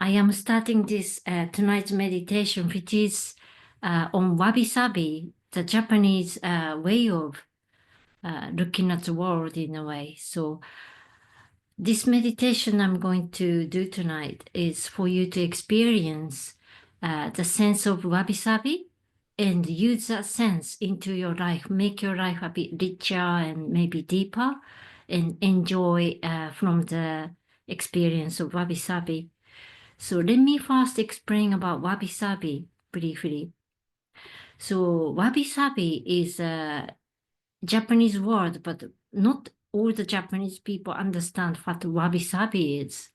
I am starting this tonight's meditation, which is on Wabi-Sabi, the Japanese way of looking at the world in a way. So this meditation I'm going to do tonight is for you to experience the sense of Wabi-Sabi and use that sense into your life, make your life a bit richer and maybe deeper, and enjoy from the experience of Wabi-Sabi. So let me first explain about Wabi-Sabi briefly. So Wabi-Sabi is a Japanese word, but not all the Japanese people understand what Wabi-Sabi is.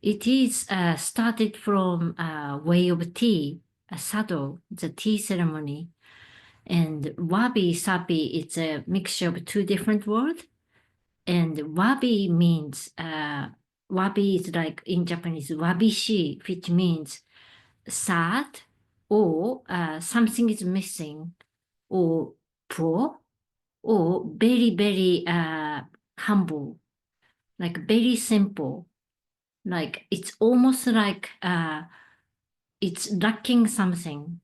It is started from a way of tea, a sado, the tea ceremony. And Wabi-Sabi is a mixture of two different words. And wabi means, wabi is like in Japanese, wabishi, which means sad or something is missing, or poor, or very, very humble, like very simple. Like it's almost like it's lacking something.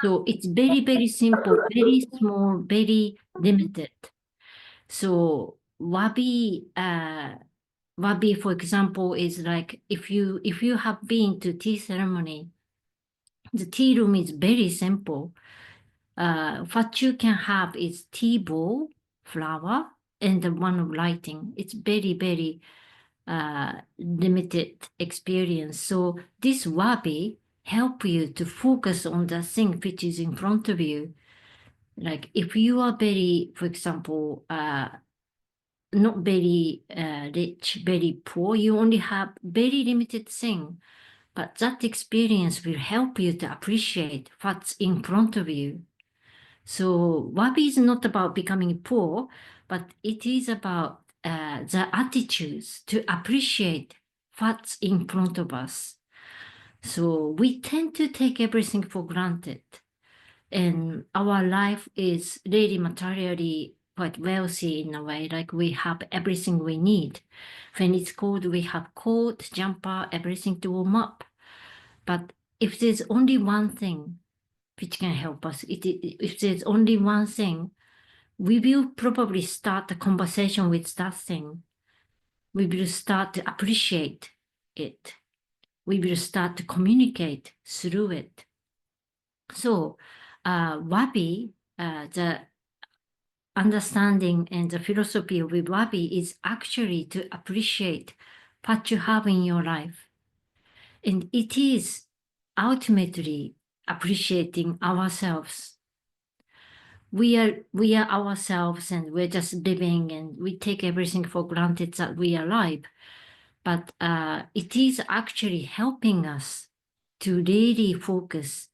So it's very, very simple, very small, very limited. So wabi, for example, is like if you have been to tea ceremony, the tea room is very simple. What you can have is tea bowl, flower, and the one of lighting. It's very, very limited experience. So this wabi help you to focus on the thing which is in front of you. Like if you are very, for example, not very rich, very poor, you only have very limited thing. But that experience will help you to appreciate what's in front of you. So Wabi is not about becoming poor, but it is about the attitudes to appreciate what's in front of us. So we tend to take everything for granted. And our life is really materially quite wealthy in a way, like we have everything we need. When it's cold, we have coat, jumper, everything to warm up. But if there's only one thing which can help us, if there's only one thing, we will probably start the conversation with that thing. We will start to appreciate it. We will start to communicate through it. So Wabi, the understanding and the philosophy of Wabi is actually to appreciate what you have in your life. And it is ultimately appreciating ourselves. We are ourselves and we're just living and we take everything for granted that we are alive. But it is actually helping us to really focus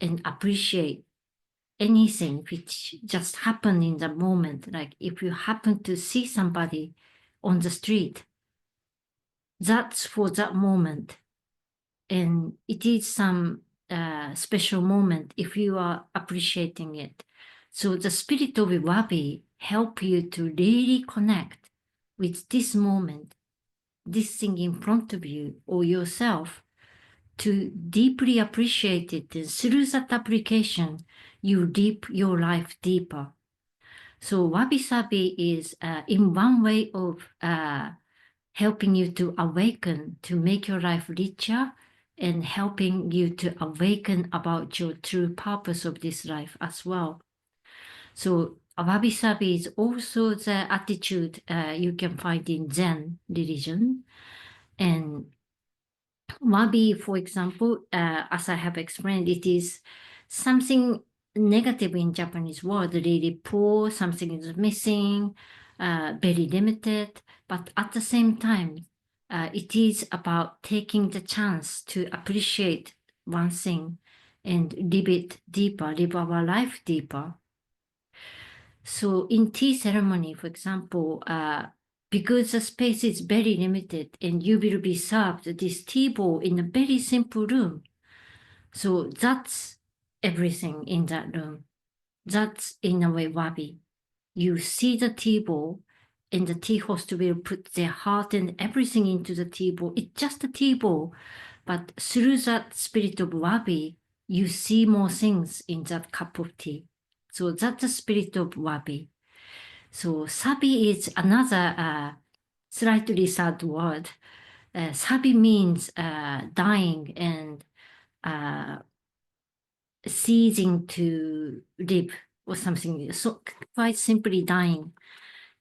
and appreciate anything which just happened in the moment. Like if you happen to see somebody on the street, that's for that moment. And it is some special moment if you are appreciating it. So the spirit of Wabi help you to really connect with this moment, this thing in front of you or yourself, to deeply appreciate it. And through that application, you deep your life deeper. So Wabi-Sabi is in one way of helping you to awaken, to make your life richer, and helping you to awaken about your true purpose of this life as well. So Wabi-Sabi is also the attitude you can find in Zen religion. And Wabi, for example, as I have explained, it is something negative in Japanese word, really poor, something is missing, very limited. But at the same time, it is about taking the chance to appreciate one thing and live it deeper, live our life deeper. So in tea ceremony, for example, because the space is very limited and you will be served this tea bowl in a very simple room. So that's everything in that room. That's in a way Wabi. You see the tea bowl and the tea host will put their heart and everything into the tea bowl. It's just a tea bowl, but through that spirit of Wabi, you see more things in that cup of tea. So that's the spirit of Wabi. So Sabi is another slightly sad word. Sabi means dying and ceasing to live or something. So quite simply dying.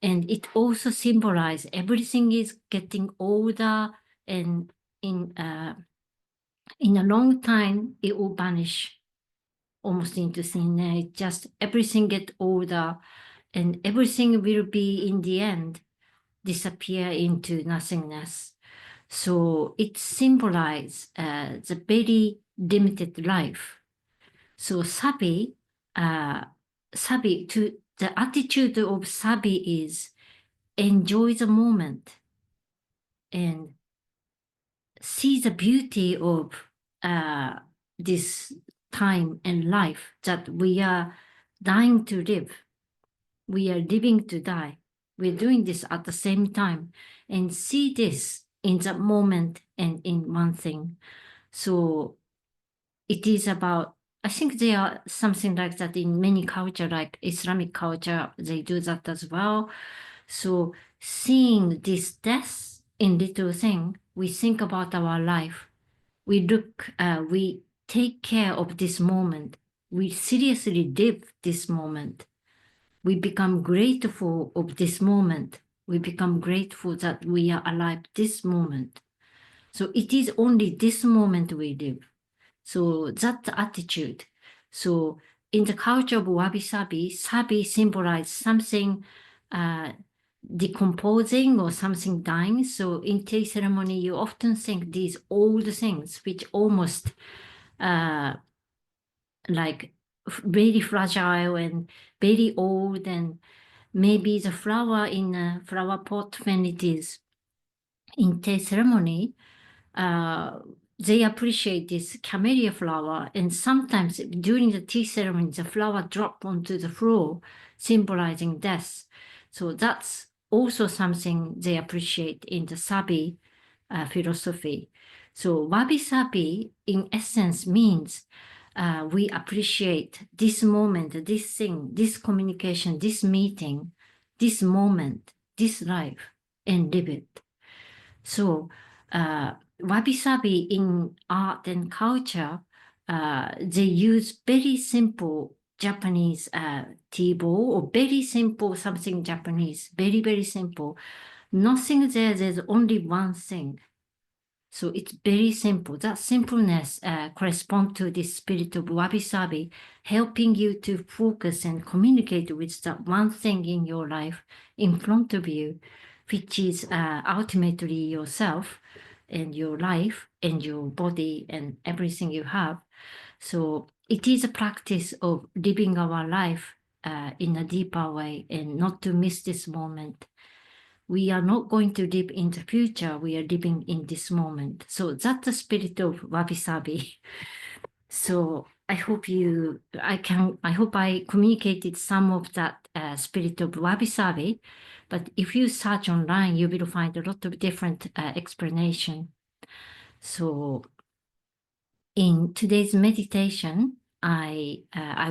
And it also symbolizes everything is getting older, and in a long time it will vanish almost into thin air. Just everything get older, and everything will be in the end disappear into nothingness. So it symbolizes the very limited life. So Sabi, the attitude of Sabi is enjoy the moment and see the beauty of this time and life, that we are dying to live. We are living to die. We're doing this at the same time, and see this in the moment and in one thing. So it is about, I think there are something like that in many cultures, like Islamic culture, they do that as well. So seeing this death in little thing, we think about our life. We take care of this moment. We seriously live this moment. We become grateful of this moment. We become grateful that we are alive this moment. So it is only this moment we live. So that's the attitude. So in the culture of Wabi-Sabi, Sabi symbolizes something decomposing or something dying. So in tea ceremony, you often think these old things, which almost like very fragile and very old, and maybe the flower in a flower pot when it is in tea ceremony, they appreciate this camellia flower, and sometimes during the tea ceremony, the flower drop onto the floor, symbolizing death. So that's also something they appreciate in the Sabi philosophy. So Wabi-Sabi, in essence, means we appreciate this moment, this thing, this communication, this meeting, this moment, this life, and live it. So Wabi-Sabi in art and culture, they use very simple Japanese tea bowl, or very simple something Japanese, very, very simple. Nothing there, there's only one thing. So it's very simple. That simpleness corresponds to the spirit of Wabi-Sabi, helping you to focus and communicate with that one thing in your life in front of you, which is ultimately yourself and your life and your body and everything you have. So it is a practice of living our life in a deeper way, and not to miss this moment. We are not going to live in the future. We are living in this moment. So that's the spirit of Wabi-Sabi. So I hope I communicated some of that spirit of Wabi-Sabi. But if you search online, you will find a lot of different explanation. So in today's meditation, I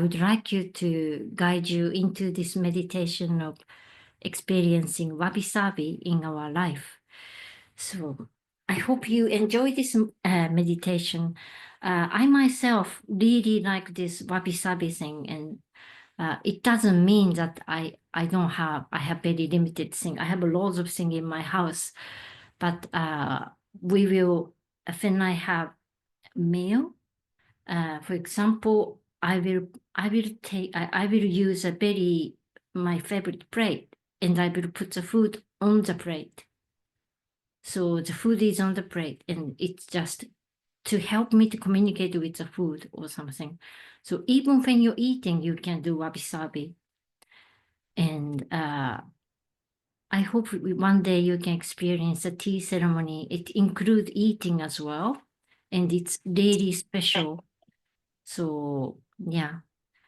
would like you to guide you into this meditation of experiencing Wabi-Sabi in our life. So I hope you enjoy this meditation. I myself really like this Wabi-Sabi thing, and it doesn't mean that I have very limited thing. I have lots of things in my house, but we will, when I have meal, for example, I will use my favorite plate, and I will put the food on the plate. So the food is on the plate, and it's just to help me to communicate with the food or something. So even when you're eating, you can do Wabi-Sabi. And I hope one day you can experience a tea ceremony. It includes eating as well, and it's really special. So yeah,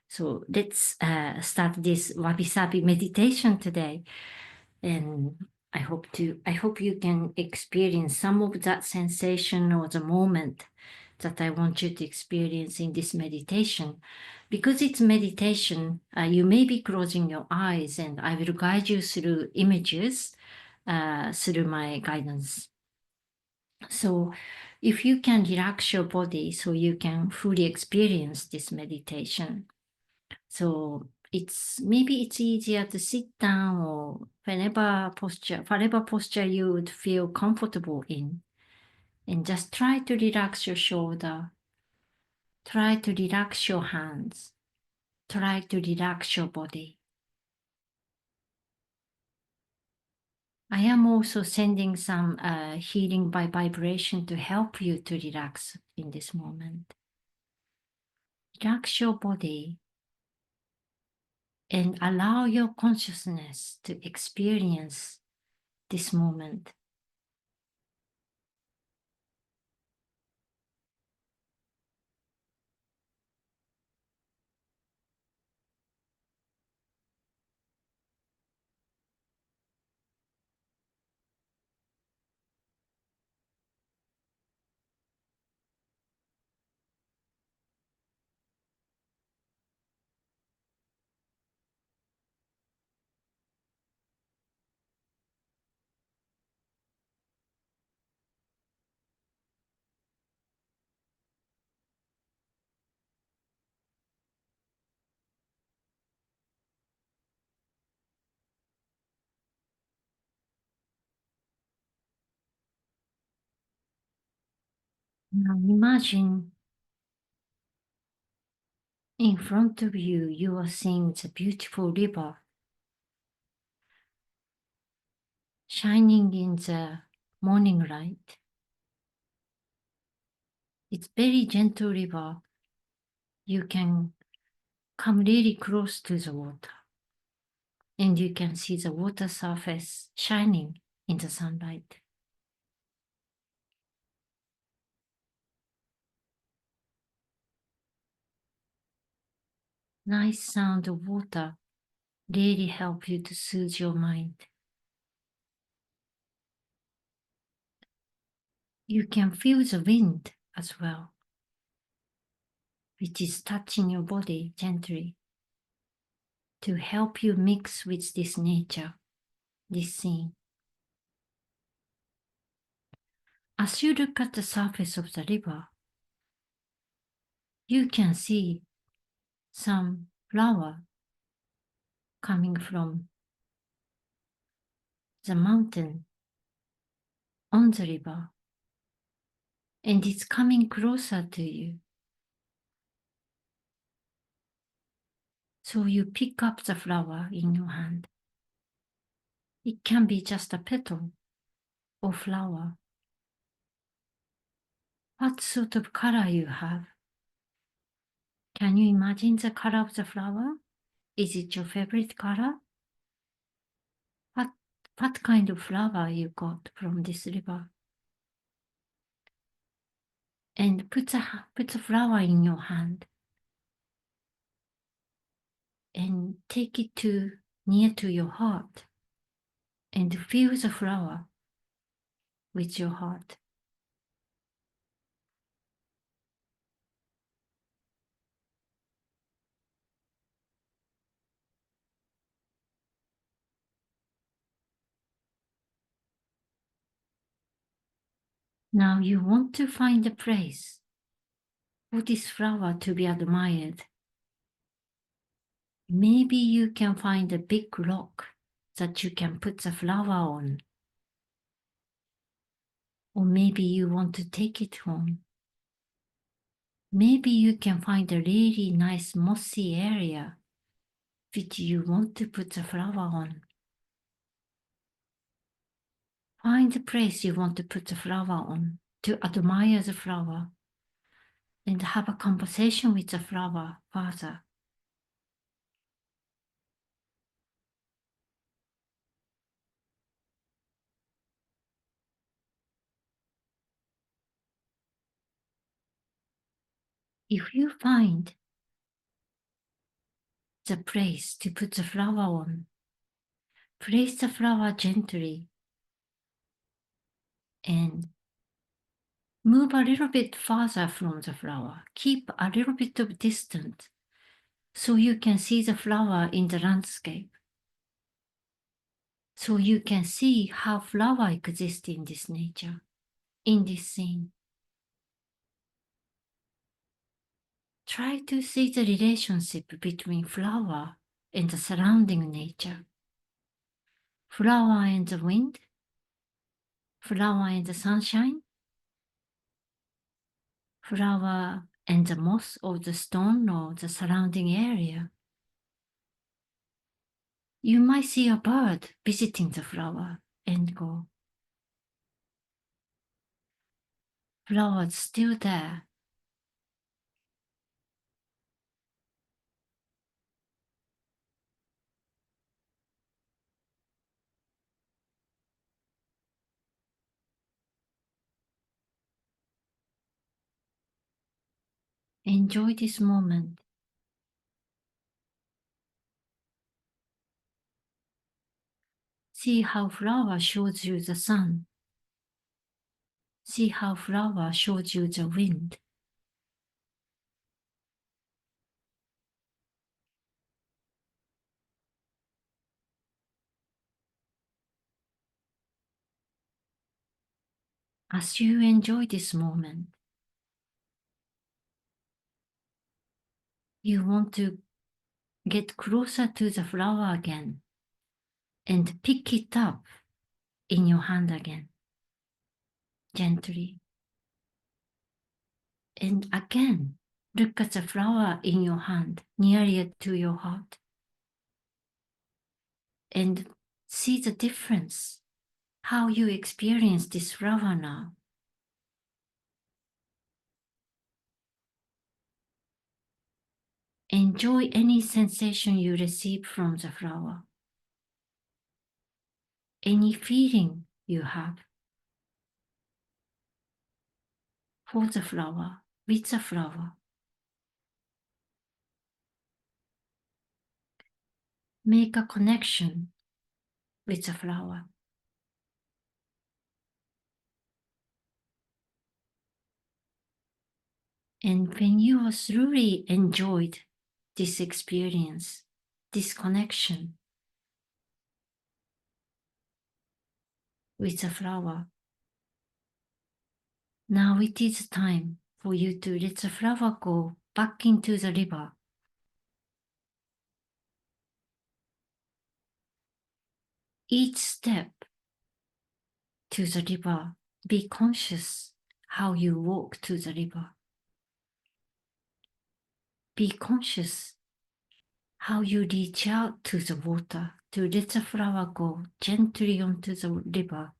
so let's start this Wabi-Sabi meditation today. And I hope you can experience some of that sensation or the moment that I want you to experience in this meditation. Because it's meditation, you may be closing your eyes, and I will guide you through images through my guidance. So if you can relax your body so you can fully experience this meditation. So maybe it's easier to sit down or whatever posture you would feel comfortable in. And just try to relax your shoulder. Try to relax your hands. Try to relax your body. I am also sending some healing by vibration to help you to relax in this moment. Relax your body and allow your consciousness to experience this moment. Now imagine in front of you, you are seeing the beautiful river shining in the morning light. It's very gentle river. You can come really close to the water and you can see the water surface shining in the sunlight. Nice sound of water really help you to soothe your mind. You can feel the wind as well, which is touching your body gently to help you mix with this nature, this scene. As you look at the surface of the river, you can see some flower coming from the mountain on the river, and it's coming closer to you. So you pick up the flower in your hand. It can be just a petal or flower. What sort of color you have? Can you imagine the color of the flower? Is it your favorite color? What kind of flower you got from this river? And put the flower in your hand and take it near to your heart and feel the flower with your heart. Now you want to find a place for this flower to be admired. Maybe you can find a big rock that you can put the flower on. Or maybe you want to take it home. Maybe you can find a really nice mossy area which you want to put the flower on. Find the place you want to put the flower on, to admire the flower and have a conversation with the flower further. If you find the place to put the flower on, Place the flower gently and move a little bit farther from the flower. Keep a little bit of distance so you can see the flower in the landscape. So you can see how flower exists in this nature, in this scene. Try to see the relationship between flower and the surrounding nature. Flower and the wind, flower and the sunshine, flower and the moss or the stone or the surrounding area. You might see a bird visiting the flower and go, flower's still there. Enjoy this moment. See how flower shows you the sun. See how flower shows you the wind. As you enjoy this moment, you want to get closer to the flower again and pick it up in your hand again, gently. And again, look at the flower in your hand, nearer to your heart, and see the difference, how you experience this flower now. Enjoy any sensation you receive from the flower, any feeling you have for the flower, with the flower. Make a connection with the flower. And when you have truly enjoyed this experience, this connection with the flower, now it is time for you to let the flower go back into the river. Each step to the river, be conscious how you walk to the river. Be conscious how you reach out to the water to let the flower go gently onto the river,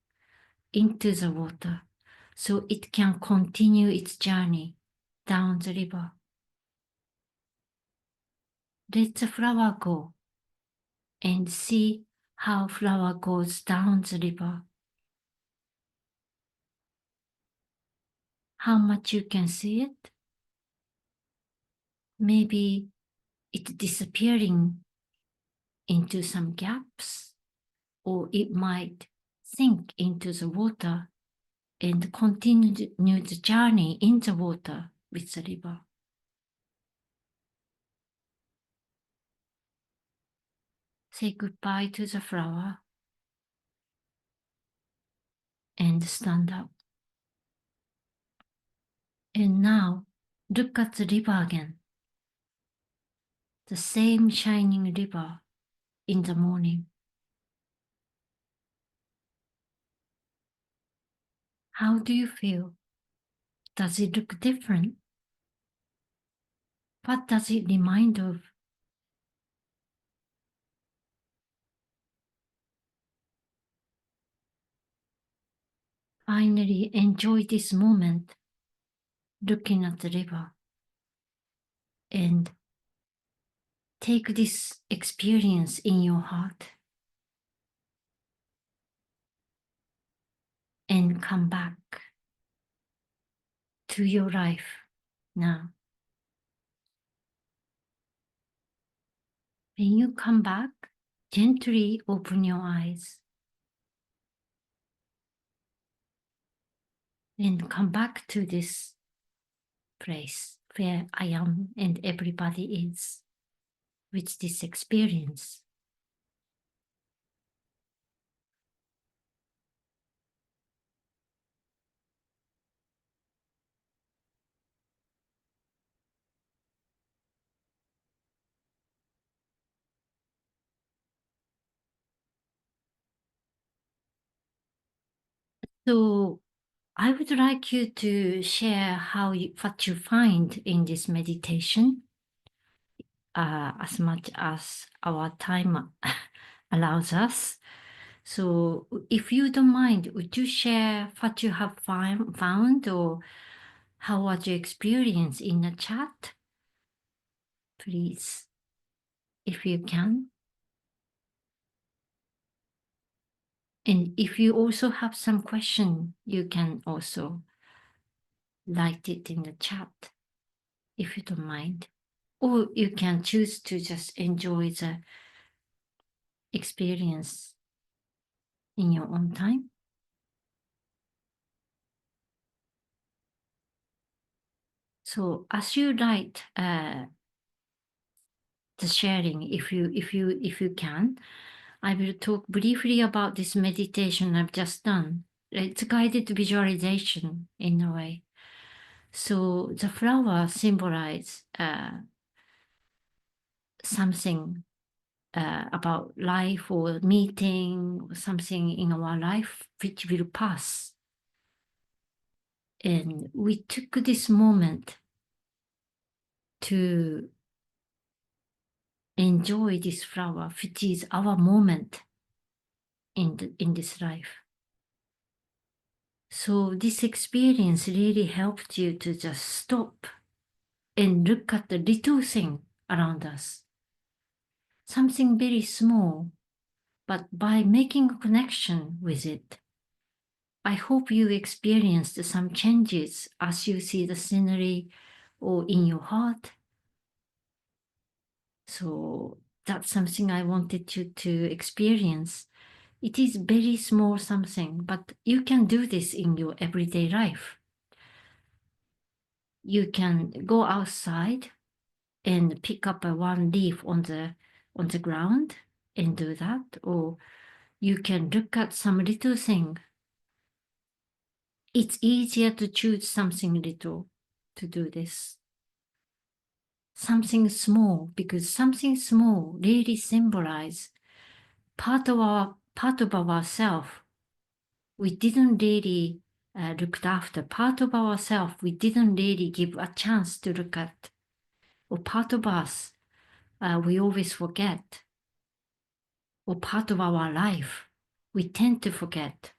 into the water, so it can continue its journey down the river. Let the flower go and see how flower goes down the river. How much you can see it? Maybe it disappearing into some gaps, or it might sink into the water and continue the journey in the water with the river. Say goodbye to the flower and stand up. And now look at the river again. The same shining river in the morning. How do you feel? Does it look different? What does it remind of? Finally, enjoy this moment looking at the river and take this experience in your heart and come back to your life now. When you come back, gently open your eyes and come back to this place where I am and everybody is with this experience. So I would like you to share what you find in this meditation, as much as our time allows us. So if you don't mind, would you share what you have found or how was your experience in the chat? Please, if you can. And if you also have some question, you can also write it in the chat, if you don't mind. Or you can choose to just enjoy the experience in your own time. So as you write the sharing, if you can, I will talk briefly about this meditation I've just done. It's a guided visualization in a way. So the flower symbolizes something about life or meeting or something in our life which will pass. And we took this moment to enjoy this flower, which is our moment in this life. So this experience really helped you to just stop and look at the little thing around us. Something very small, but by making a connection with it, I hope you experienced some changes as you see the scenery or in your heart. So that's something I wanted you to experience. It is very small something, but you can do this in your everyday life. You can go outside and pick up one leaf on the ground and do that, or you can look at some little thing. It's easier to choose something little to do this. Something small, because something small really symbolizes part of ourself we didn't really looked after, part of ourself we didn't really give a chance to look at, or part of us we always forget, or part of our life we tend to forget.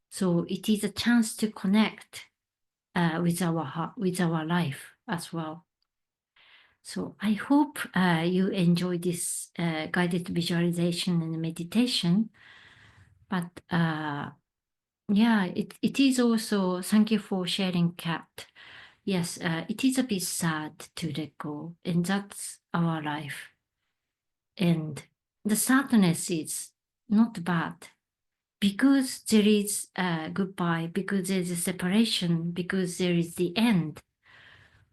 So it is a chance to connect with our heart, with our life as well. So I hope you enjoy this guided visualization and meditation. But yeah, it is also, thank you for sharing, Kat. Yes, it is a bit sad to let go, and that's our life. And the sadness is not bad because there is goodbye, because there is a separation, because there is the end.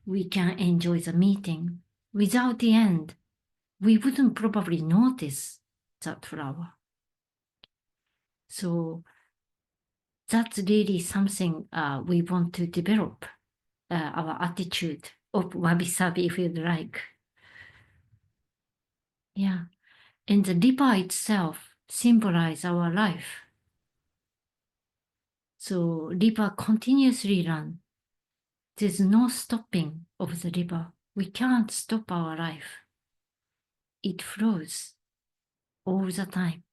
We can enjoy the meeting. Without the end, we wouldn't probably notice that flower. So that's really something we want to develop, our attitude of Wabi-Sabi, if you'd like. Yeah. And the river itself symbolizes our life. So river continuously run. There's no stopping of the river. We can't stop our life. It flows all the time.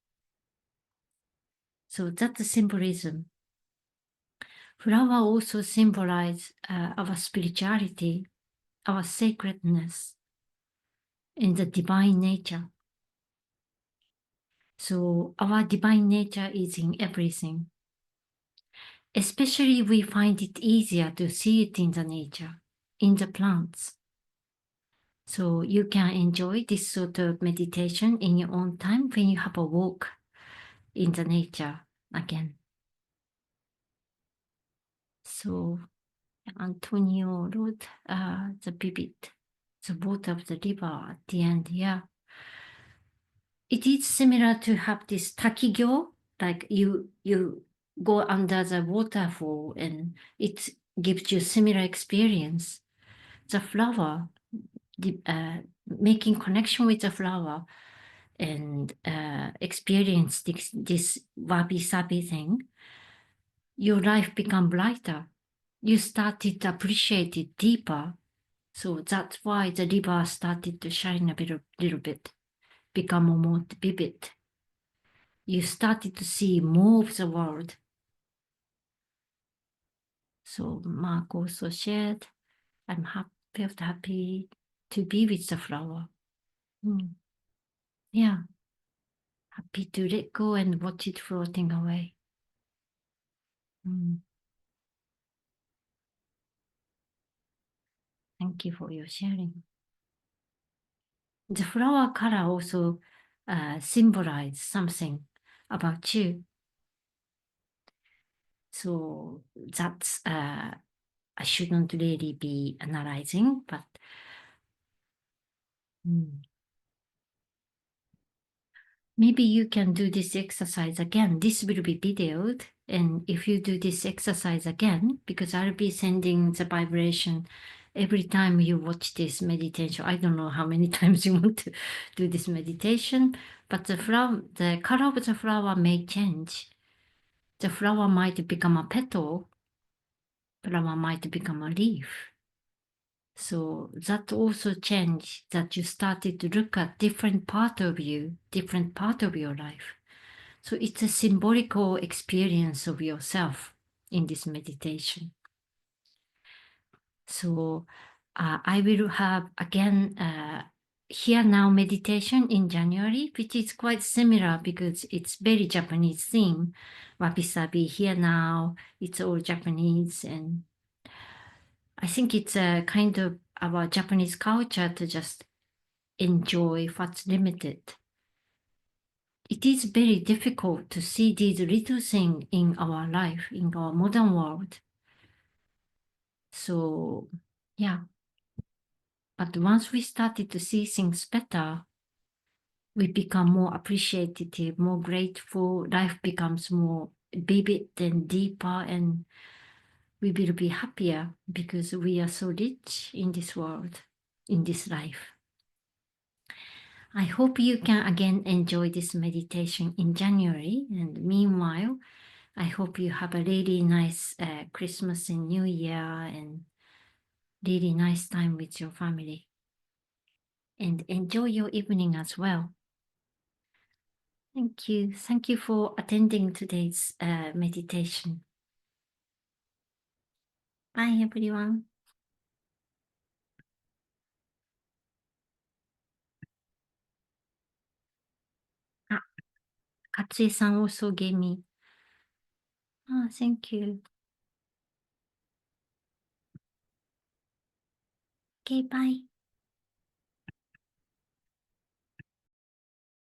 So that's the symbolism. Flower also symbolizes our spirituality, our sacredness, and the divine nature. So our divine nature is in everything. Especially we find it easier to see it in the nature, in the plants. So you can enjoy this sort of meditation in your own time when you have a walk in the nature again. So Antonio wrote the vivid, the water of the river at the end, yeah. It is similar to have this takigyo, like you go under the waterfall and it gives you similar experience. The flower, making connection with the flower and experience this wabi-sabi thing, your life become brighter. You started to appreciate it deeper. So that's why the river started to shine a little bit, become more vivid. You started to see more of the world. So Mark also shared, I'm felt happy to be with the flower. Yeah, happy to let go and watch it floating away. Thank you for your sharing. The flower color also symbolize something about you. So that's, I shouldn't really be analyzing, but maybe you can do this exercise again. This will be videoed. And if you do this exercise again, because I'll be sending the vibration every time you watch this meditation. I don't know how many times you want to do this meditation, but the color of the flower may change. The flower might become a petal, flower might become a leaf. So that also changed, that you started to look at different part of you, different part of your life. So it's a symbolical experience of yourself in this meditation. So I will have again here now meditation in January, which is quite similar because it's very Japanese theme. Wabi-Sabi, here now, it's all Japanese, and I think it's a kind of our Japanese culture to just enjoy what's limited. It is very difficult to see these little things in our life, in our modern world. So, yeah. But once we started to see things better, we become more appreciative, more grateful. Life becomes more vivid and deeper, and we will be happier because we are so rich in this world, in this life. I hope you can again enjoy this meditation in January. And meanwhile, I hope you have a really nice Christmas and New Year and really nice time with your family. And enjoy your evening as well. Thank you. Thank you for attending today's meditation. Bye, everyone. Ah, Katsue-san also gave me. Ah, thank you. Okay, bye.